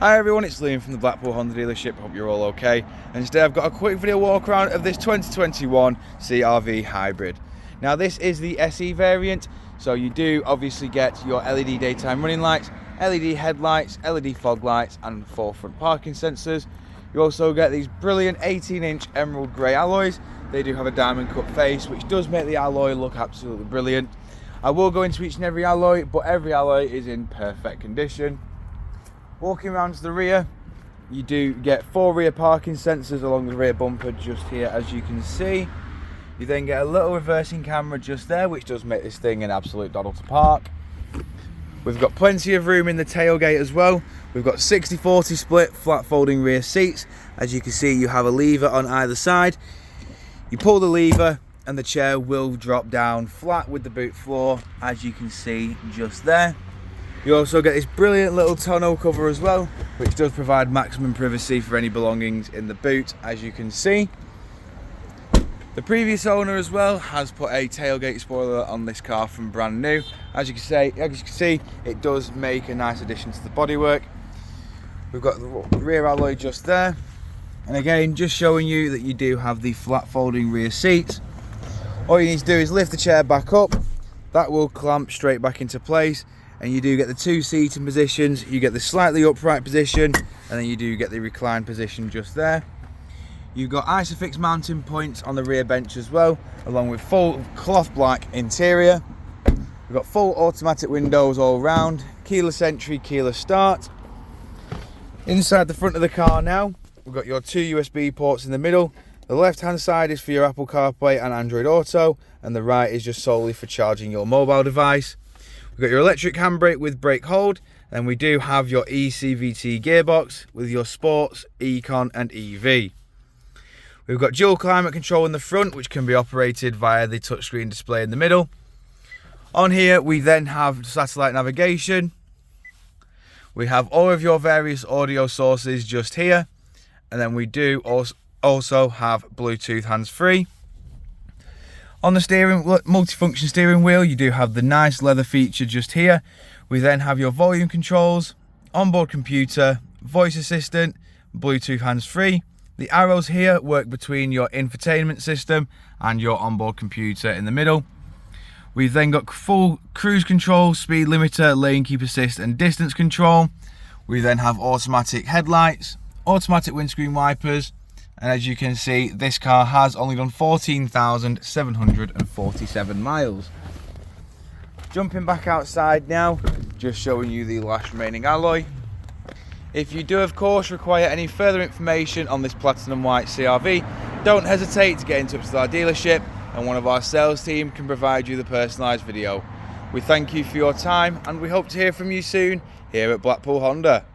Hi everyone, it's Liam from the Blackpool Honda dealership. Hope you're all okay. And today I've got a quick video walk around of this 2021 CR-V Hybrid. Now this is the SE variant, so you do obviously get your LED daytime running lights, LED headlights, LED fog lights and forefront parking sensors. You also get these brilliant 18-inch emerald grey alloys. They do have a diamond cut face, which does make the alloy look absolutely brilliant. I will go into each and every alloy, but every alloy is in perfect condition. Walking around to the rear, you do get 4 rear parking sensors along the rear bumper just here, as you can see. You then get a little reversing camera just there, which does make this thing an absolute doddle to park. We've got plenty of room in the tailgate as well. We've got 60-40 split flat folding rear seats. As you can see, you have a lever on either side. You pull the lever and the chair will drop down flat with the boot floor, as you can see just there. You also get this brilliant little tonneau cover as well, which does provide maximum privacy for any belongings in the boot, as you can see. The previous owner as well has put a tailgate spoiler on this car from brand new. As you can see, it does make a nice addition to the bodywork. We've got the rear alloy just there. And again, just showing you that you do have the flat folding rear seats. All you need to do is lift the chair back up. That will clamp straight back into place. And you do get the 2 seating positions. You get the slightly upright position, and then you do get the recline position just there. You've got Isofix mounting points on the rear bench as well, along with full cloth black interior. We've got full automatic windows all round, keyless entry, keyless start. Inside the front of the car now, we've got your 2 USB ports in the middle. The left hand side is for your Apple CarPlay and Android Auto, and the right is just solely for charging your mobile device. We've got your electric handbrake with brake hold, and we do have your eCVT gearbox with your sports, econ and EV. We've got dual climate control in the front, which can be operated via the touchscreen display in the middle. On here we then have satellite navigation. We have all of your various audio sources just here, and then we do also have Bluetooth hands-free. On the multifunction steering wheel, you do have the nice leather feature just here. We then have your volume controls, onboard computer, voice assistant, Bluetooth hands-free. The arrows here work between your infotainment system and your onboard computer in the middle. We've then got full cruise control, speed limiter, lane keep assist and distance control. We then have automatic headlights, automatic windscreen wipers, and as you can see, this car has only done 14,747 miles. Jumping back outside now, just showing you the last remaining alloy. If you do of course require any further information on this platinum white CR-V, don't hesitate to get in touch with our dealership and one of our sales team can provide you the personalised video. We thank you for your time and we hope to hear from you soon here at Blackpool Honda.